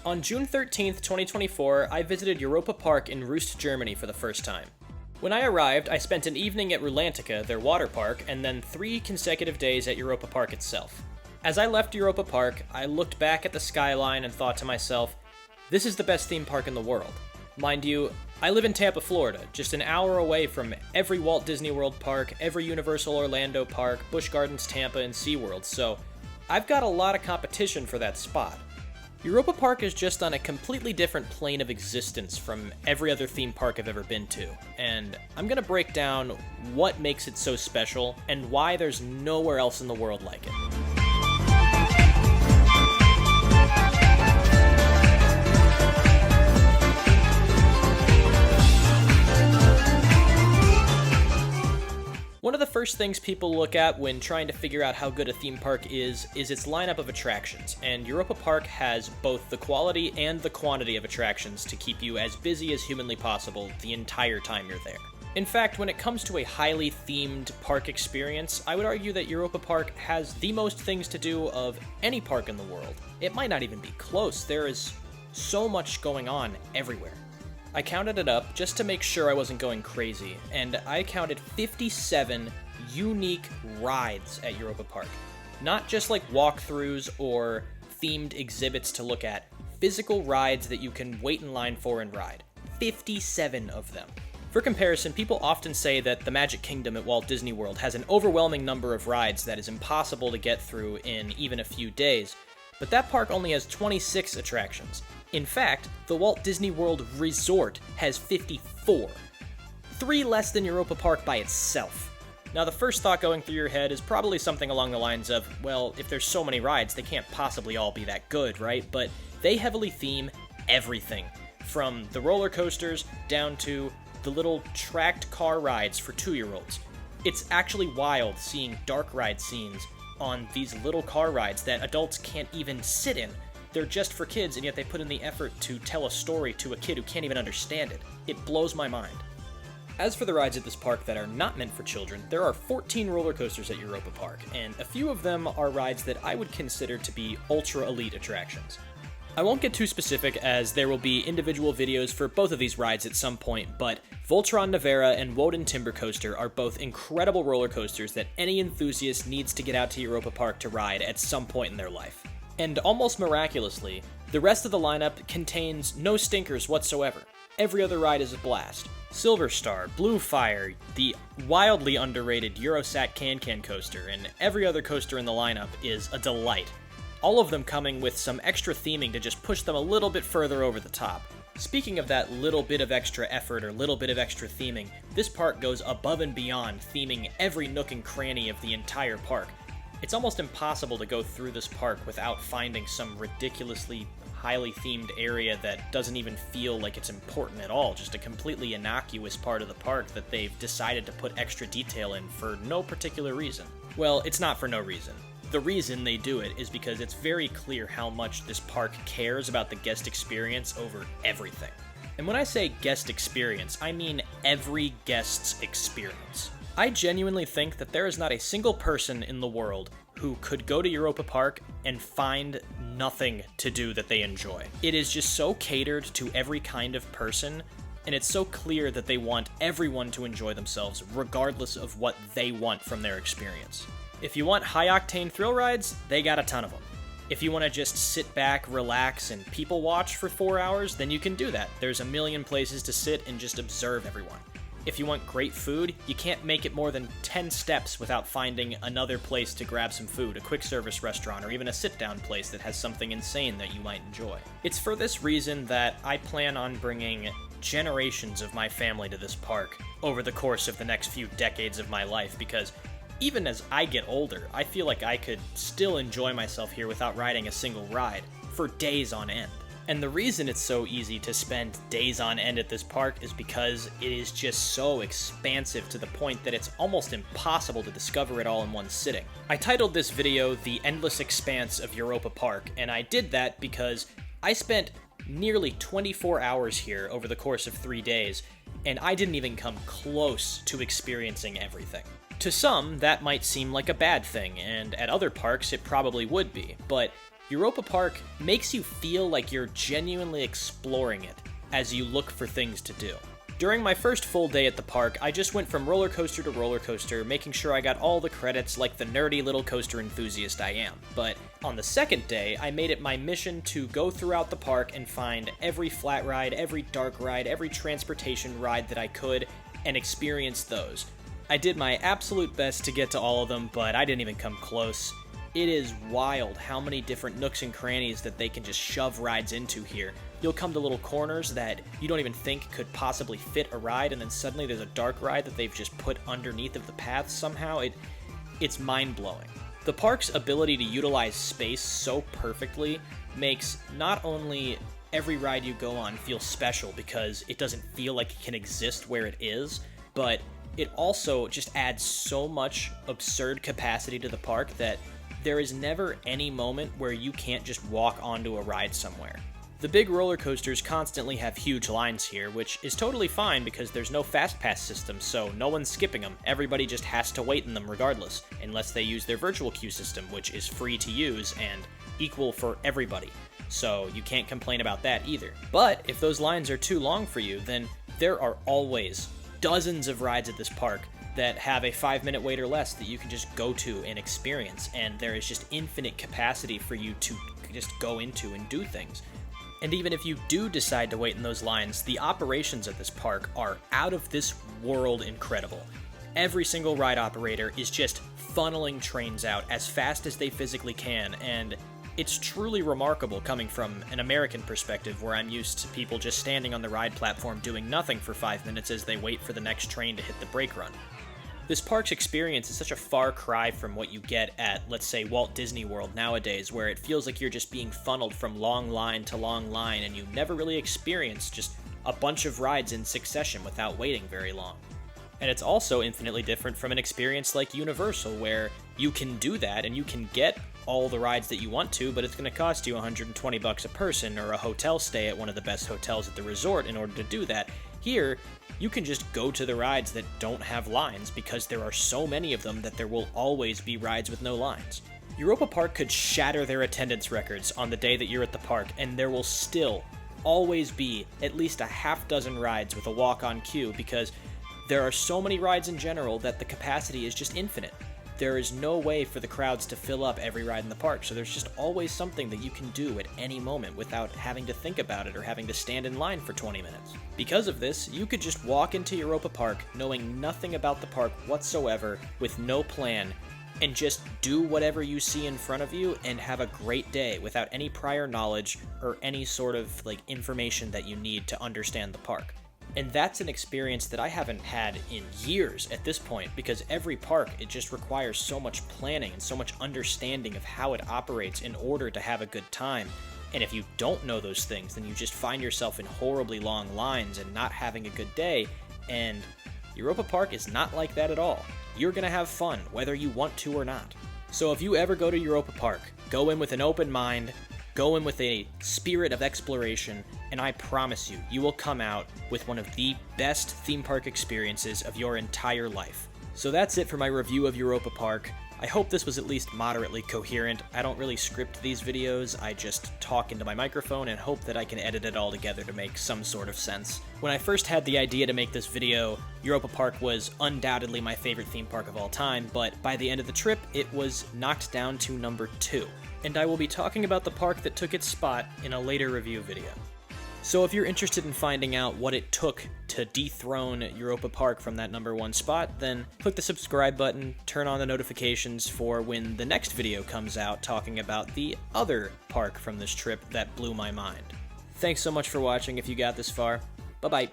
On June 13th, 2024, I visited Europa Park in Rust, Germany for the first time. When I arrived, I spent an evening at Rulantica, their water park, and then 3 consecutive days at Europa Park itself. As I left Europa Park, I looked back at the skyline and thought to myself, this is the best theme park in the world. Mind you, I live in Tampa, Florida, just an hour away from every Walt Disney World park, every Universal Orlando park, Busch Gardens Tampa, and SeaWorld, so I've got a lot of competition for that spot. Europa Park is just on a completely different plane of existence from every other theme park I've ever been to, and I'm gonna break down what makes it so special and why there's nowhere else in the world like it. One of the first things people look at when trying to figure out how good a theme park is its lineup of attractions, and Europa Park has both the quality and the quantity of attractions to keep you as busy as humanly possible the entire time you're there. In fact, when it comes to a highly themed park experience, I would argue that Europa Park has the most things to do of any park in the world. It might not even be close, there is so much going on everywhere. I counted it up just to make sure I wasn't going crazy, and I counted 57 unique rides at Europa Park. Not just like walkthroughs or themed exhibits to look at, physical rides that you can wait in line for and ride. 57 of them. For comparison, people often say that the Magic Kingdom at Walt Disney World has an overwhelming number of rides that is impossible to get through in even a few days, but that park only has 26 attractions. In fact, the Walt Disney World Resort has 54. 3 less than Europa Park by itself. Now, the first thought going through your head is probably something along the lines of, well, if there's so many rides, they can't possibly all be that good, right? But they heavily theme everything, from the roller coasters down to the little tracked car rides for 2-year-olds. It's actually wild seeing dark ride scenes on these little car rides that adults can't even sit in. They're just for kids, and yet they put in the effort to tell a story to a kid who can't even understand it. It blows my mind. As for the rides at this park that are not meant for children, there are 14 roller coasters at Europa Park, and a few of them are rides that I would consider to be ultra-elite attractions. I won't get too specific, as there will be individual videos for both of these rides at some point, but Voltron Nevera and Woden Timber Coaster are both incredible roller coasters that any enthusiast needs to get out to Europa Park to ride at some point in their life. And almost miraculously, the rest of the lineup contains no stinkers whatsoever. Every other ride is a blast. Silver Star, Blue Fire, the wildly underrated Eurosat Can-Can coaster, and every other coaster in the lineup is a delight. All of them coming with some extra theming to just push them a little bit further over the top. Speaking of that little bit of extra effort or little bit of extra theming, this park goes above and beyond theming every nook and cranny of the entire park. It's almost impossible to go through this park without finding some ridiculously highly themed area that doesn't even feel like it's important at all, just a completely innocuous part of the park that they've decided to put extra detail in for no particular reason. Well, it's not for no reason. The reason they do it is because it's very clear how much this park cares about the guest experience over everything. And when I say guest experience, I mean every guest's experience. I genuinely think that there is not a single person in the world who could go to Europa Park and find nothing to do that they enjoy. It is just so catered to every kind of person, and it's so clear that they want everyone to enjoy themselves regardless of what they want from their experience. If you want high-octane thrill rides, they got a ton of them. If you want to just sit back, relax, and people watch for 4 hours, then you can do that. There's a million places to sit and just observe everyone. If you want great food, you can't make it more than 10 steps without finding another place to grab some food, a quick service restaurant, or even a sit-down place that has something insane that you might enjoy. It's for this reason that I plan on bringing generations of my family to this park over the course of the next few decades of my life, because even as I get older, I feel like I could still enjoy myself here without riding a single ride, for days on end. And the reason it's so easy to spend days on end at this park is because it is just so expansive to the point that it's almost impossible to discover it all in one sitting. I titled this video The Endless Expanse of Europa Park, and I did that because I spent nearly 24 hours here over the course of 3 days, and I didn't even come close to experiencing everything. To some, that might seem like a bad thing, and at other parks it probably would be, but Europa Park makes you feel like you're genuinely exploring it as you look for things to do. During my first full day at the park, I just went from roller coaster to roller coaster, making sure I got all the credits like the nerdy little coaster enthusiast I am. But on the second day, I made it my mission to go throughout the park and find every flat ride, every dark ride, every transportation ride that I could, and experience those. I did my absolute best to get to all of them, but I didn't even come close. It is wild how many different nooks and crannies that they can just shove rides into here. You'll come to little corners that you don't even think could possibly fit a ride, and then suddenly there's a dark ride that they've just put underneath of the path somehow. It's mind-blowing. The park's ability to utilize space so perfectly makes not only every ride you go on feel special because it doesn't feel like it can exist where it is, but it also just adds so much absurd capacity to the park that there is never any moment where you can't just walk onto a ride somewhere. The big roller coasters constantly have huge lines here, which is totally fine because there's no fast pass system, so no one's skipping them. Everybody just has to wait in them regardless, unless they use their virtual queue system, which is free to use and equal for everybody. So you can't complain about that either. But if those lines are too long for you, then there are always dozens of rides at this park that have a 5-minute wait or less that you can just go to and experience, and there is just infinite capacity for you to just go into and do things. And even if you do decide to wait in those lines, the operations at this park are out of this world incredible. Every single ride operator is just funneling trains out as fast as they physically can, and it's truly remarkable coming from an American perspective where I'm used to people just standing on the ride platform doing nothing for 5 minutes as they wait for the next train to hit the brake run. This park's experience is such a far cry from what you get at, let's say, Walt Disney World nowadays, where it feels like you're just being funneled from long line to long line and you never really experience just a bunch of rides in succession without waiting very long. And it's also infinitely different from an experience like Universal, where you can do that and you can get all the rides that you want to, but it's going to cost you $120 a person or a hotel stay at one of the best hotels at the resort in order to do that. Here, you can just go to the rides that don't have lines because there are so many of them that there will always be rides with no lines. Europa Park could shatter their attendance records on the day that you're at the park, and there will still always be at least a half dozen rides with a walk-on queue because there are so many rides in general that the capacity is just infinite. There is no way for the crowds to fill up every ride in the park, so there's just always something that you can do at any moment without having to think about it or having to stand in line for 20 minutes. Because of this, you could just walk into Europa Park knowing nothing about the park whatsoever, with no plan, and just do whatever you see in front of you and have a great day without any prior knowledge or any sort of information that you need to understand the park. And that's an experience that I haven't had in years at this point, because every park, it just requires so much planning and so much understanding of how it operates in order to have a good time. And if you don't know those things, then you just find yourself in horribly long lines and not having a good day. And Europa Park is not like that at all. You're going to have fun, whether you want to or not. So if you ever go to Europa Park, go in with an open mind, go in with a spirit of exploration, and I promise you, you will come out with one of the best theme park experiences of your entire life. So that's it for my review of Europa Park. I hope this was at least moderately coherent. I don't really script these videos, I just talk into my microphone and hope that I can edit it all together to make some sort of sense. When I first had the idea to make this video, Europa Park was undoubtedly my favorite theme park of all time, but by the end of the trip, it was knocked down to number 2. And I will be talking about the park that took its spot in a later review video. So if you're interested in finding out what it took to dethrone Europa Park from that number 1 spot, then click the subscribe button, turn on the notifications for when the next video comes out talking about the other park from this trip that blew my mind. Thanks so much for watching if you got this far. Bye-bye.